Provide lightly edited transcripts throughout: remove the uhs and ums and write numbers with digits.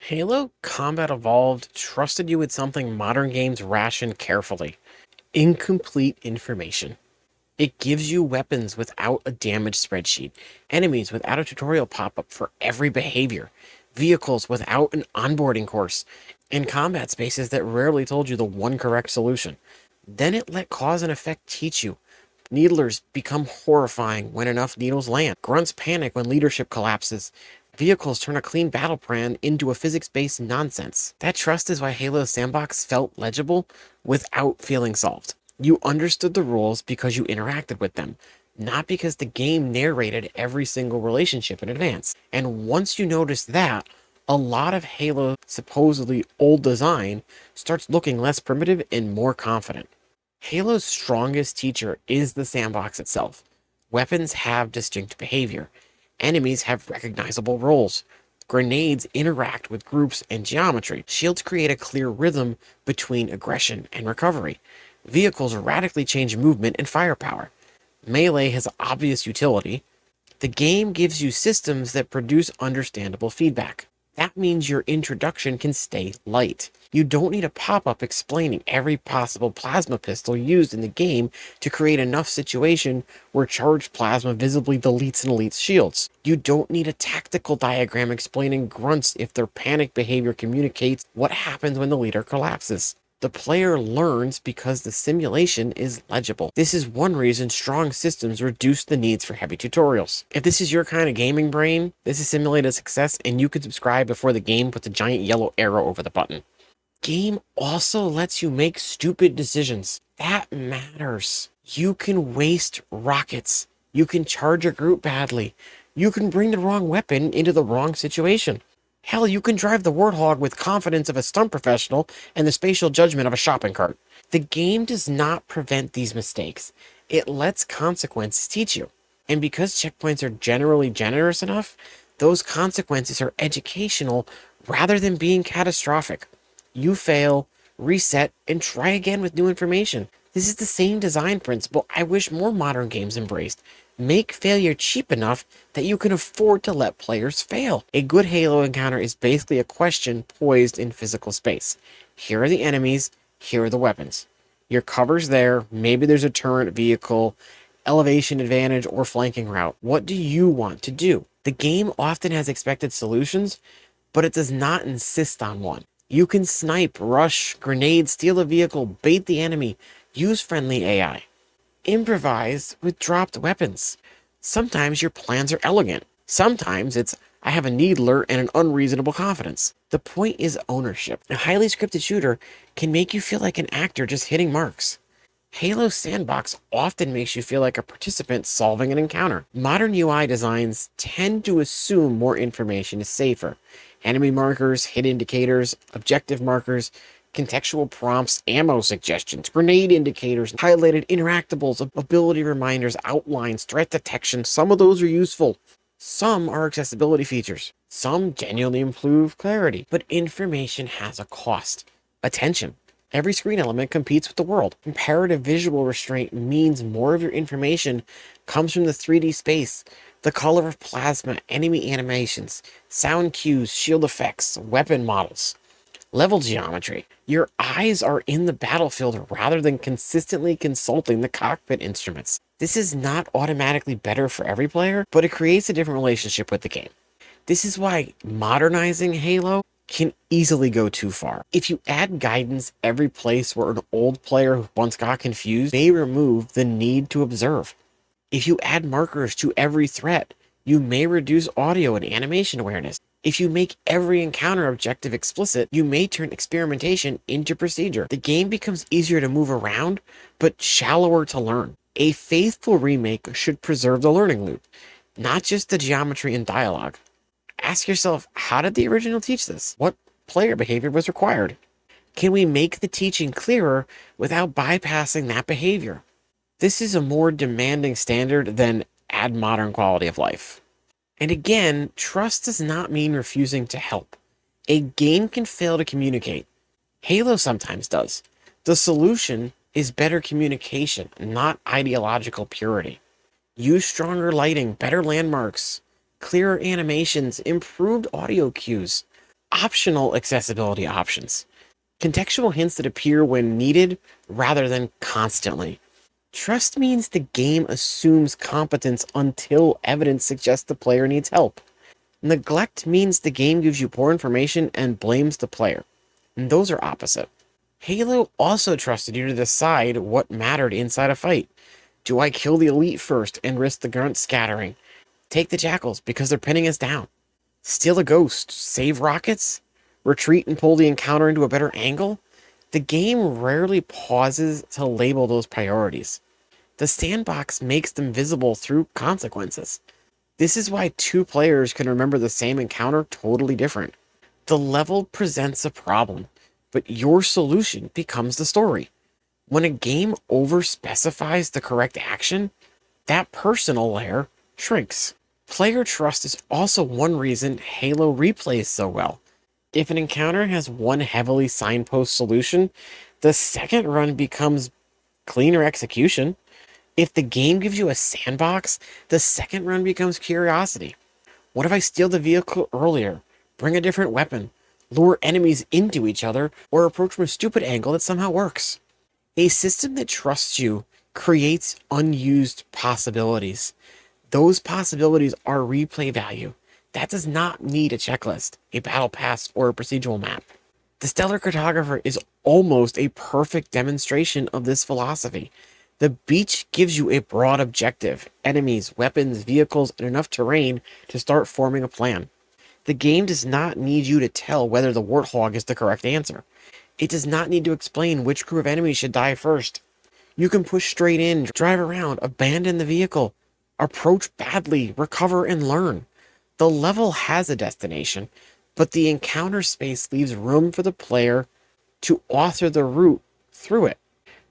Halo Combat Evolved trusted you with something modern games ration carefully: incomplete information. It gives you weapons without a damaged spreadsheet, enemies without a tutorial pop up for every behavior, vehicles without an onboarding course, and combat spaces that rarely told you the one correct solution. Then it let cause and effect teach you. Needlers become horrifying when enough needles land. Grunts panic when leadership collapses. Vehicles turn a clean battle plan into a physics-based nonsense. That trust is why Halo's sandbox felt legible without feeling solved. You understood the rules because you interacted with them, not because the game narrated every single relationship in advance. And once you notice that, a lot of Halo's supposedly old design starts looking less primitive and more confident. Halo's strongest teacher is the sandbox itself. Weapons have distinct behavior. Enemies have recognizable roles. Grenades interact with groups and geometry. Shields create a clear rhythm between aggression and recovery. Vehicles radically change movement and firepower. Melee has obvious utility. The game gives you systems that produce understandable feedback. That means your introduction can stay light. You don't need a pop-up explaining every possible plasma pistol used in the game to create enough situation where charged plasma visibly deletes an elite's shields. You don't need a tactical diagram explaining grunts if their panic behavior communicates what happens when the leader collapses. The player learns because the simulation is legible. This is one reason strong systems reduce the needs for heavy tutorials. If this is your kind of gaming brain, this is simulated success, and you can subscribe before the game puts a giant yellow arrow over the button. Game also lets you make stupid decisions. That matters. You can waste rockets. You can charge a group badly. You can bring the wrong weapon into the wrong situation. Hell, you can drive the Warthog with confidence of a stunt professional and the spatial judgment of a shopping cart. The game does not prevent these mistakes. It lets consequences teach you. And because checkpoints are generally generous enough, those consequences are educational rather than being catastrophic. You fail, reset, and try again with new information. This is the same design principle I wish more modern games embraced. Make failure cheap enough that you can afford to let players fail. A good Halo encounter is basically a question poised in physical space. Here are the enemies, here are the weapons. Your cover's there, maybe there's a turret vehicle, elevation advantage, or flanking route. What do you want to do? The game often has expected solutions, but it does not insist on one. You can snipe, rush, grenade, steal a vehicle, bait the enemy, use friendly AI. Improvise with dropped weapons. Sometimes your plans are elegant. Sometimes it's, I have a needler and an unreasonable confidence. The point is ownership. A highly scripted shooter can make you feel like an actor just hitting marks. Halo Sandbox often makes you feel like a participant solving an encounter. Modern UI designs tend to assume more information is safer. Enemy markers, hit indicators, objective markers, contextual prompts, ammo suggestions, grenade indicators, highlighted interactables, ability reminders, outlines, threat detection. Some of those are useful. Some are accessibility features. Some genuinely improve clarity. But information has a cost. Attention. Every screen element competes with the world. Comparative visual restraint means more of your information comes from the 3D space, the color of plasma, enemy animations, sound cues, shield effects, weapon models. Level geometry. Your eyes are in the battlefield rather than consistently consulting the cockpit instruments. This is not automatically better for every player, but it creates a different relationship with the game. This is why modernizing Halo can easily go too far. If you add guidance every place where an old player who once got confused may remove the need to observe. If you add markers to every threat, you may reduce audio and animation awareness. If you make every encounter objective explicit, you may turn experimentation into procedure. The game becomes easier to move around, but shallower to learn. A faithful remake should preserve the learning loop, not just the geometry and dialogue. Ask yourself, how did the original teach this? What player behavior was required? Can we make the teaching clearer without bypassing that behavior? This is a more demanding standard than add modern quality of life. And again, trust does not mean refusing to help. A game can fail to communicate. Halo sometimes does. The solution is better communication, not ideological purity. Use stronger lighting, better landmarks, clearer animations, improved audio cues. Optional accessibility options. Contextual hints that appear when needed rather than constantly. Trust means the game assumes competence until evidence suggests the player needs help. Neglect means the game gives you poor information and blames the player. And those are opposite. Halo also trusted you to decide what mattered inside a fight. Do I kill the elite first and risk the grunts scattering? Take the jackals because they're pinning us down. Steal a ghost, save rockets? Retreat and pull the encounter into a better angle? The game rarely pauses to label those priorities. The sandbox makes them visible through consequences. This is why two players can remember the same encounter totally different. The level presents a problem, but your solution becomes the story. When a game overspecifies the correct action, that personal layer shrinks. Player trust is also one reason Halo replays so well. If an encounter has one heavily signpost solution, the second run becomes cleaner execution. If the game gives you a sandbox, the second run becomes curiosity. What if I steal the vehicle earlier, bring a different weapon, lure enemies into each other, or approach from a stupid angle that somehow works? A system that trusts you creates unused possibilities. Those possibilities are replay value. That does not need a checklist, a battle pass, or a procedural map. The Stellar Cartographer is almost a perfect demonstration of this philosophy. The beach gives you a broad objective, enemies, weapons, vehicles, and enough terrain to start forming a plan. The game does not need you to tell whether the warthog is the correct answer. It does not need to explain which crew of enemies should die first. You can push straight in, drive around, abandon the vehicle, approach badly, recover, and learn. The level has a destination, but the encounter space leaves room for the player to author the route through it.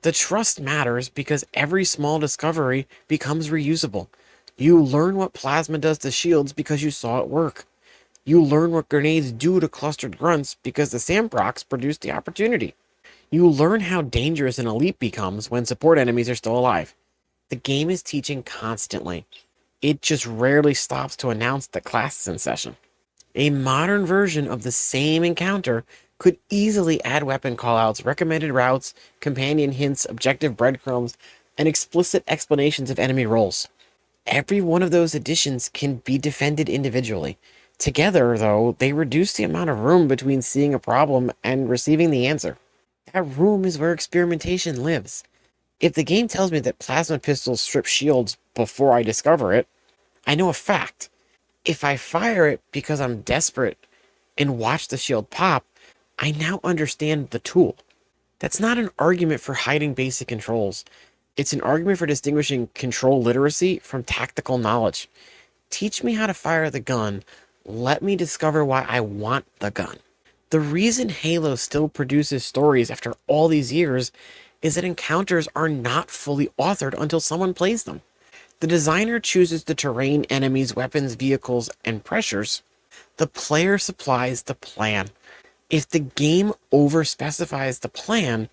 The trust matters because every small discovery becomes reusable. You learn what plasma does to shields because you saw it work. You learn what grenades do to clustered grunts because the Samprocs produced the opportunity. You learn how dangerous an elite becomes when support enemies are still alive. The game is teaching constantly. It just rarely stops to announce that class is in session. A modern version of the same encounter could easily add weapon callouts, recommended routes, companion hints, objective breadcrumbs, and explicit explanations of enemy roles. Every one of those additions can be defended individually. Together, though, they reduce the amount of room between seeing a problem and receiving the answer. That room is where experimentation lives. If the game tells me that plasma pistols strip shields before I discover it, I know a fact. If I fire it because I'm desperate and watch the shield pop, I now understand the tool. That's not an argument for hiding basic controls. It's an argument for distinguishing control literacy from tactical knowledge. Teach me how to fire the gun. Let me discover why I want the gun. The reason Halo still produces stories after all these years is that encounters are not fully authored until someone plays them. The designer chooses the terrain, enemies, weapons, vehicles, and pressures. The player supplies the plan. If the game overspecifies the plan,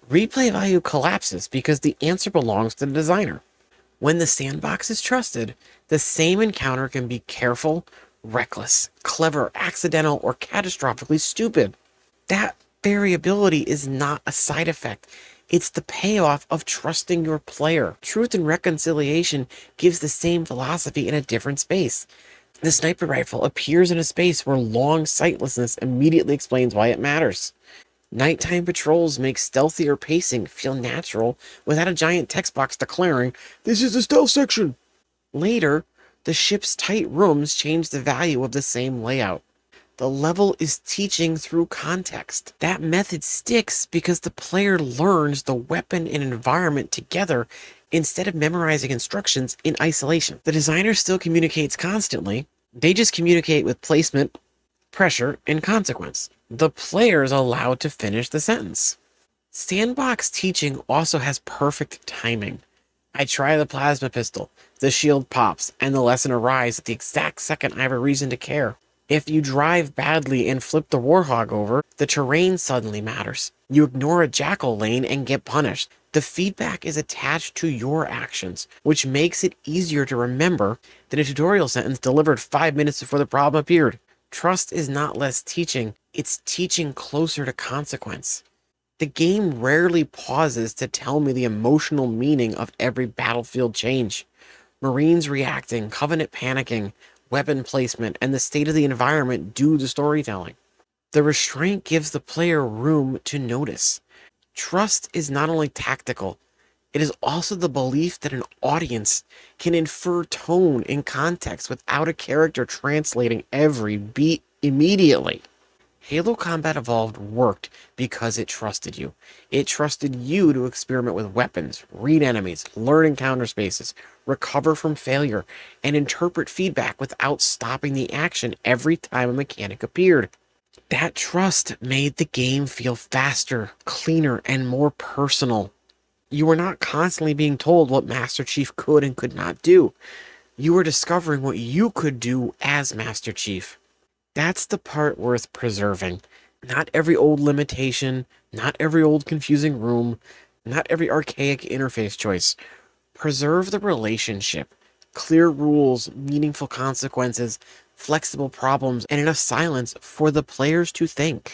replay value collapses because the answer belongs to the designer. When the sandbox is trusted, the same encounter can be careful, reckless, clever, accidental, or catastrophically stupid. That variability is not a side effect. It's the payoff of trusting your player. Truth and Reconciliation gives the same philosophy in a different space. The sniper rifle appears in a space where long sightlessness immediately explains why it matters. Nighttime patrols make stealthier pacing feel natural without a giant text box declaring, "This is the stealth section." Later, the ship's tight rooms change the value of the same layout. The level is teaching through context. That method sticks because the player learns the weapon and environment together instead of memorizing instructions in isolation. The designer still communicates constantly. They just communicate with placement, pressure, and consequence. The player is allowed to finish the sentence. Sandbox teaching also has perfect timing. I try the plasma pistol, the shield pops, and the lesson arrives at the exact second I have a reason to care. If you drive badly and flip the warthog over, the terrain suddenly matters. You ignore a jackal lane and get punished. The feedback is attached to your actions, which makes it easier to remember than a tutorial sentence delivered 5 minutes before the problem appeared. Trust is not less teaching, it's teaching closer to consequence. The game rarely pauses to tell me the emotional meaning of every battlefield change. Marines reacting, Covenant panicking, weapon placement, and the state of the environment do the storytelling. The restraint gives the player room to notice. Trust is not only tactical, it is also the belief that an audience can infer tone and context without a character translating every beat immediately. Halo Combat Evolved worked because it trusted you. It trusted you to experiment with weapons, read enemies, learn encounter spaces, recover from failure, and interpret feedback without stopping the action every time a mechanic appeared. That trust made the game feel faster, cleaner, and more personal. You were not constantly being told what Master Chief could and could not do. You were discovering what you could do as Master Chief. That's the part worth preserving. Not every old limitation, not every old confusing room, not every archaic interface choice. Preserve the relationship. Clear rules, meaningful consequences, flexible problems, and enough silence for the players to think.